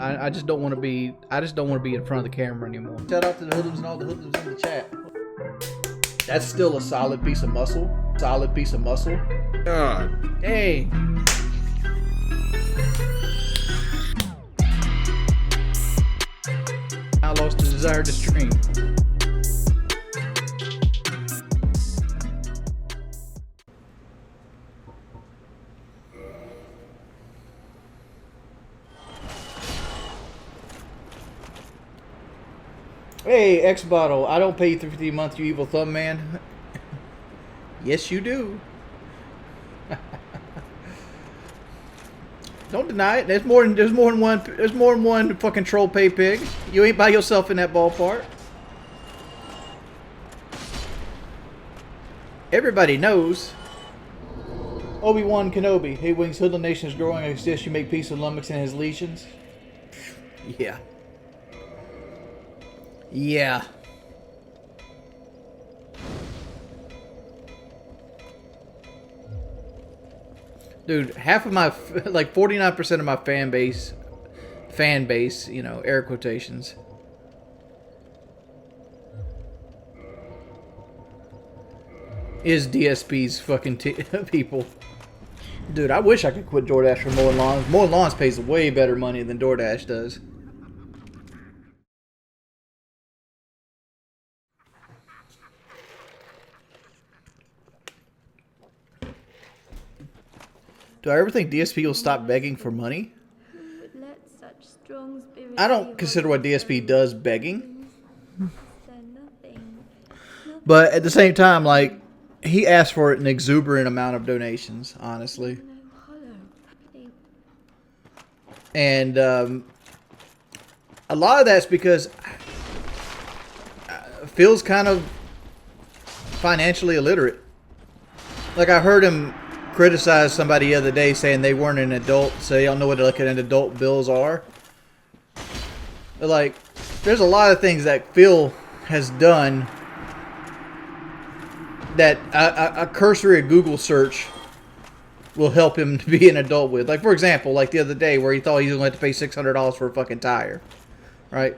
I just don't want to be. I just don't want to be in front of the camera anymore. Shout out to the Hoodlums and all the Hoodlums in the chat. That's still a solid piece of muscle. Solid piece of muscle. God. Hey. I lost the desire to stream. Hey, X Bottle, I don't pay you $350 a month, you evil thumb man. Yes, you do. Don't deny it. There's more than one fucking troll pay pig. You ain't by yourself in that ballpark. Everybody knows. Obi-Wan Kenobi. Hey, Wings, Hoodlum Nation is growing. I suggest you make peace with Lummox and his legions. Yeah. Yeah. Dude, half of my, like 49% of my fan base, you know, air quotations, is DSP's fucking people. Dude, I wish I could quit DoorDash for mowing lawns. Mowing lawns pays way better money than DoorDash does. Do I ever think DSP will stop begging for money? I don't consider what DSP does begging. But at the same time, like, he asked for an exuberant amount of donations, honestly. And a lot of that's because Phil's kind of financially illiterate. Like, I heard him criticize somebody the other day saying they weren't an adult, so they don't know what an adult bills are. But like, there's a lot of things that Phil has done that a cursory Google search will help him to be an adult with. Like, for example, like the other day where he thought he was going to have to pay $600 for a fucking tire. Right?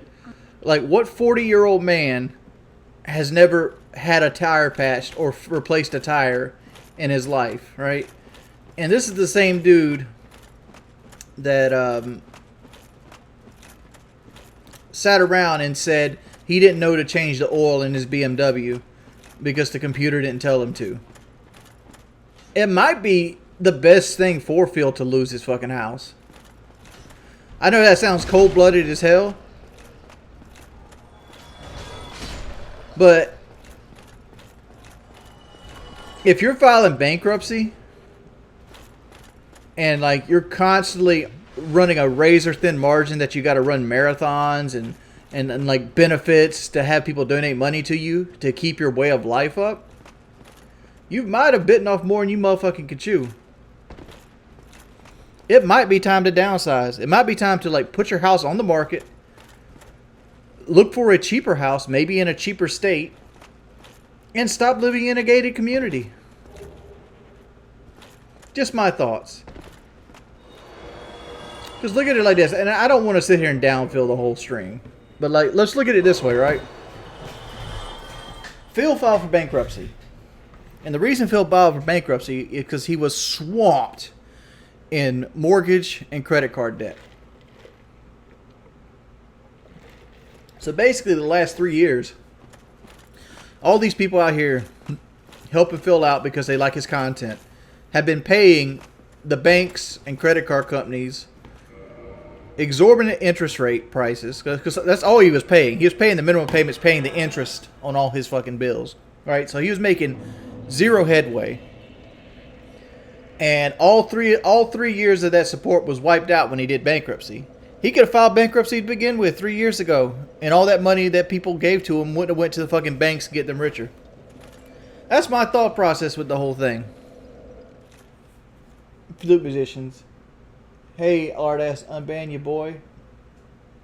Like, what 40-year-old man has never had a tire patched or replaced a tire in his life, right? And this is the same dude that sat around and said he didn't know to change the oil in his BMW because the computer didn't tell him to. It might be the best thing for Phil to lose his fucking house. I know that sounds cold-blooded as hell, but if you're filing bankruptcy and like you're constantly running a razor thin margin that you got to run marathons and like benefits to have people donate money to you to keep your way of life up, you might have bitten off more than you motherfucking could chew. It might be time to downsize. It might be time to like put your house on the market, look for a cheaper house, maybe in a cheaper state, and stop living in a gated community. Just my thoughts. Just look at it like this. And I don't want to sit here and downfill the whole string. But like, let's look at it this way, right? Phil filed for bankruptcy. And the reason Phil filed for bankruptcy is because he was swamped in mortgage and credit card debt. So basically the last 3 years, all these people out here helping Phil out because they like his content have been paying the banks and credit card companies exorbitant interest rate prices, because that's all he was paying. He was paying the minimum payments, paying the interest on all his fucking bills. Right? So he was making zero headway. And all three years of that support was wiped out when he did bankruptcy. He could have filed bankruptcy to begin with 3 years ago, and all that money that people gave to him wouldn't have went to the fucking banks to get them richer. That's my thought process with the whole thing. Flute musicians. Hey, artist, unban you, boy.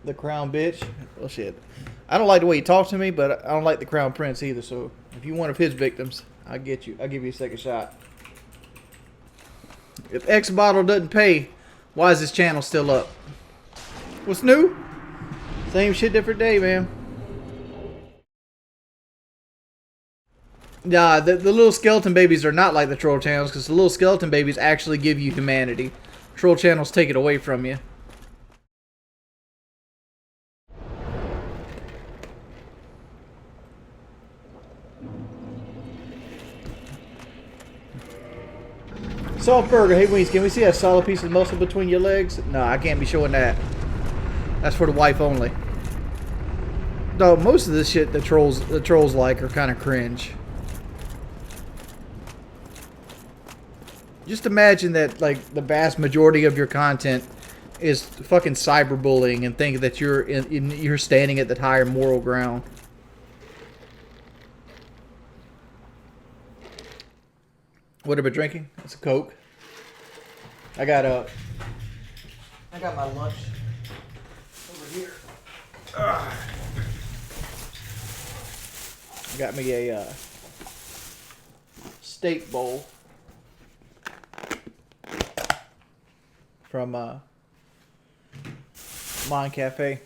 The crown bitch. Well, shit. I don't like the way you talk to me, but I don't like the crown prince either. So if you're one of his victims, I'll get you. I'll give you a second shot. If X Bottle doesn't pay, why is this channel still up? What's new? Same shit, different day, man. Nah, the little skeleton babies are not like the troll channels, because the little skeleton babies actually give you humanity. Troll channels take it away from you. Soft burger. Hey, Wings, can we see a solid piece of muscle between your legs? No, I can't be showing that. That's for the wife only. Though most of this shit the trolls like are kind of cringe. Just imagine that, like, the vast majority of your content is fucking cyberbullying and think that you're standing at the higher moral ground. What have I been drinking? It's a Coke. I got my lunch over here. Got me a steak bowl from Mon Cafe.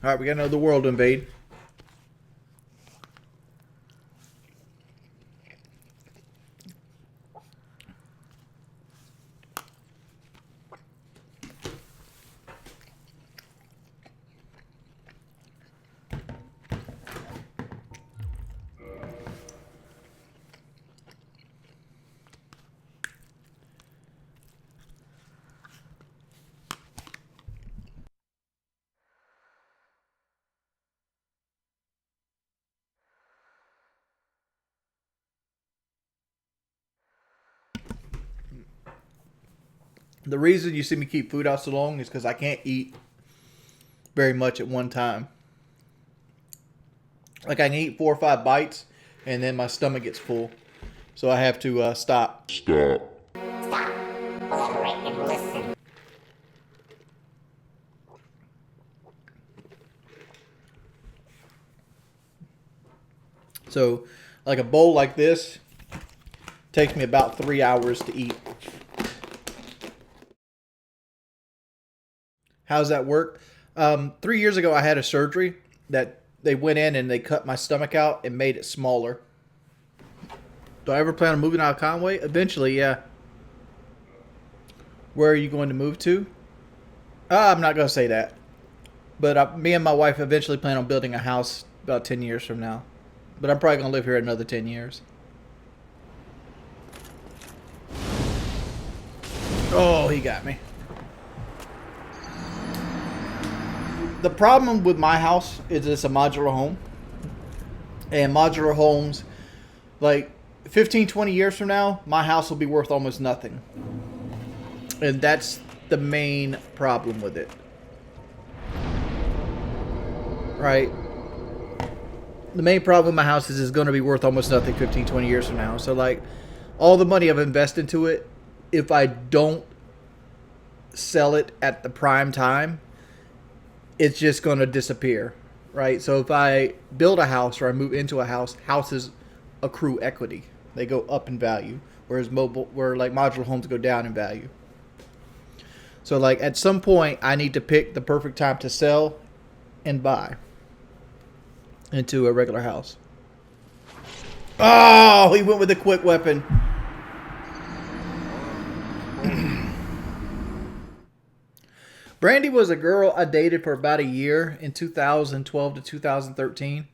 Alright, we got another world to invade. The reason you see me keep food out so long is because I can't eat very much at one time. Like, I can eat 4 or 5 bites, and then my stomach gets full. So I have to stop. Stop. Elaborate and listen. So, like a bowl like this takes me about 3 hours to eat. How's that work? 3 years ago, I had a surgery that they went in and they cut my stomach out and made it smaller. Do I ever plan on moving out of Conway? Eventually, yeah. Where are you going to move to? I'm not going to say that. But me and my wife eventually plan on building a house about 10 years from now. But I'm probably going to live here another 10 years. Oh, he got me. The problem with my house is it's a modular home. And modular homes, like 15, 20 years from now, my house will be worth almost nothing. And that's the main problem with it. Right? The main problem with my house is it's going to be worth almost nothing 15, 20 years from now. So, like, all the money I've invested into it, if I don't sell it at the prime time, it's just going to disappear, right? So if I build a house or I move into a house, houses accrue equity. They go up in value, whereas modular homes go down in value. So, like, at some point, I need to pick the perfect time to sell and buy into a regular house. Oh, he went with a quick weapon. Brandy was a girl I dated for about a year in 2012 to 2013.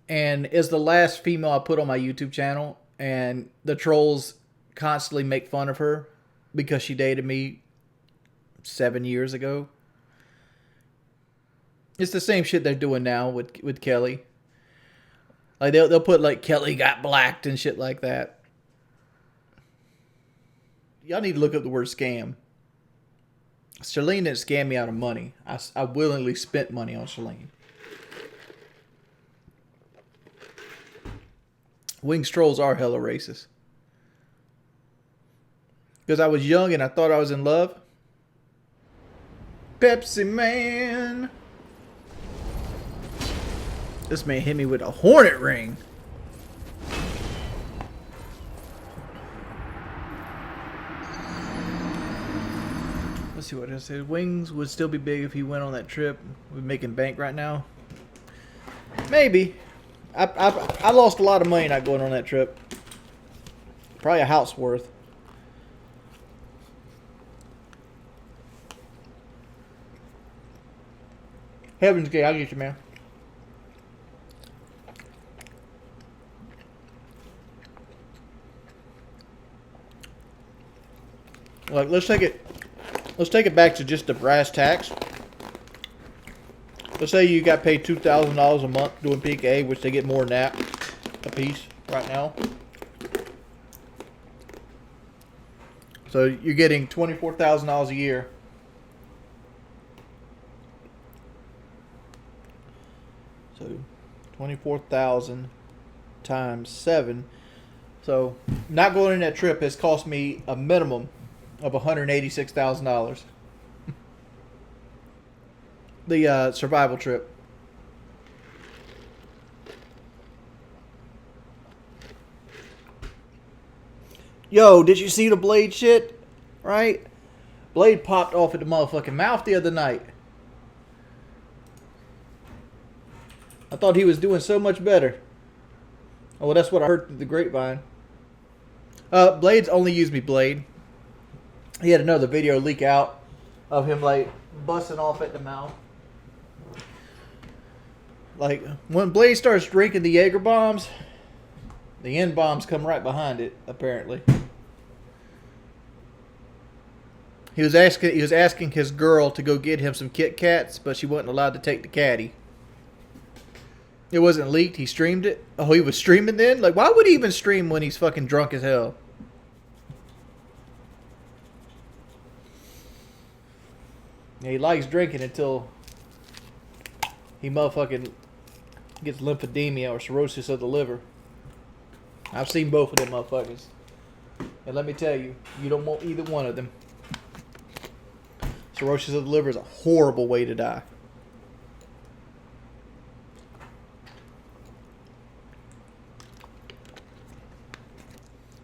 And is the last female I put on my YouTube channel. And the trolls constantly make fun of her because she dated me 7 years ago. It's the same shit they're doing now with Kelly. Like they'll put like Kelly got blacked and shit like that. Y'all need to look up the word scam. Charlene didn't scam me out of money. I willingly spent money on Charlene. Wings trolls are hella racist. Because I was young and I thought I was in love. Pepsi Man. This man hit me with a hornet ring. Let's see what it says. Wings would still be big if he went on that trip. We're making bank right now. Maybe. I lost a lot of money not going on that trip. Probably a house worth. Heaven's Gate, I'll get you, man. Like, let's take it back to just the brass tacks. Let's say you got paid $2,000 a month doing PKA, which they get more than that a piece right now. So you're getting $24,000 a year. So 24,000 times 7. So not going on that trip has cost me a minimum of $186,000. The survival trip. Yo, did you see the Blade shit? Right? Blade popped off at the motherfucking mouth the other night. I thought he was doing so much better. Oh, well, that's what I heard through the grapevine. Blade's only used me Blade. He had another video leak out of him, like, busting off at the mouth. Like, when Blade starts drinking the Jaeger bombs, the N bombs come right behind it, apparently. He was asking his girl to go get him some Kit Kats, but she wasn't allowed to take the caddy. It wasn't leaked. He streamed it. Oh, he was streaming then? Like, why would he even stream when he's fucking drunk as hell? Yeah, he likes drinking until he motherfucking gets lymphedema or cirrhosis of the liver. I've seen both of them motherfuckers. And let me tell you, you don't want either one of them. Cirrhosis of the liver is a horrible way to die.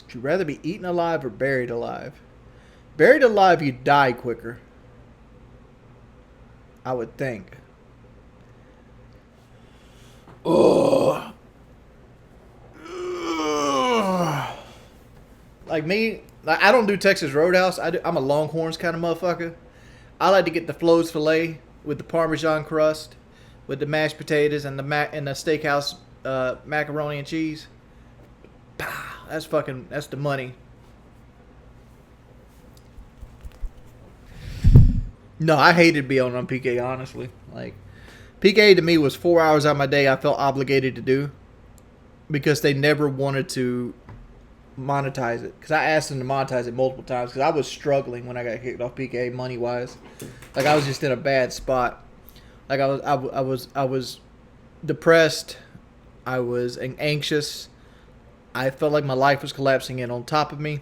Would you rather be eaten alive or buried alive? Buried alive, you die quicker. I would think. Ugh. Like me, like I don't do Texas Roadhouse. I'm a Longhorns kind of motherfucker. I like to get the Flo's filet with the Parmesan crust, with the mashed potatoes and the steakhouse macaroni and cheese. Pow, that's the money. No, I hated being on PKA, honestly. Like, PKA to me was 4 hours out of my day I felt obligated to do because they never wanted to monetize it. Because I asked them to monetize it multiple times because I was struggling when I got kicked off PKA money-wise. Like, I was just in a bad spot. Like, I was depressed. I was anxious. I felt like my life was collapsing in on top of me.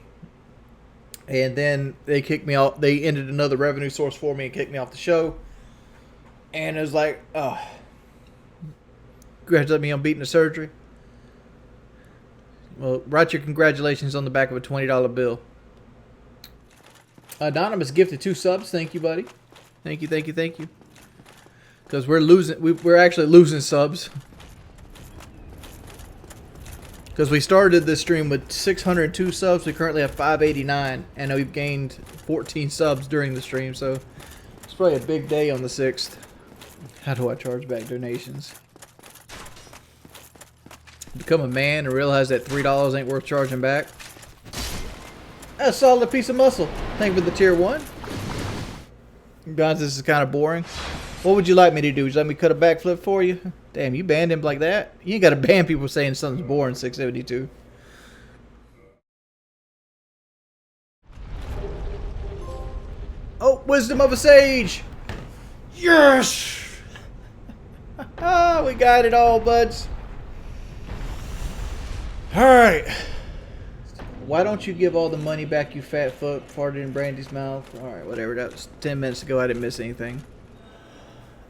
And then they kicked me off. They ended another revenue source for me and kicked me off the show. And it was like, oh. Congratulate me on beating the surgery. Well, write your congratulations on the back of a $20 bill. Anonymous gifted 2 subs. Thank you, buddy. Thank you. Because we're actually losing subs. Because we started this stream with 602 subs. We currently have 589. And we've gained 14 subs during the stream. So it's probably a big day on the 6th. How do I charge back donations? Become a man and realize that $3 ain't worth charging back. That's a solid piece of muscle. Thank you for the tier 1. Guys, this is kind of boring. What would you like me to do? Would you let me cut a backflip for you? Damn, you banned him like that? You ain't got to ban people saying something's boring 672. Oh, wisdom of a sage! Yes! We got it all, buds. Alright. Why don't you give all the money back, you fat fuck? Farted in Brandy's mouth. Alright, whatever. That was 10 minutes ago. I didn't miss anything.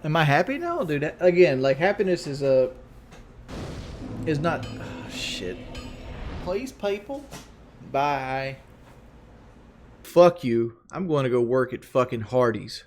Am I happy now? Dude, again, like, happiness is not... Oh, shit. Please, people. Bye. Fuck you. I'm going to go work at fucking Hardee's.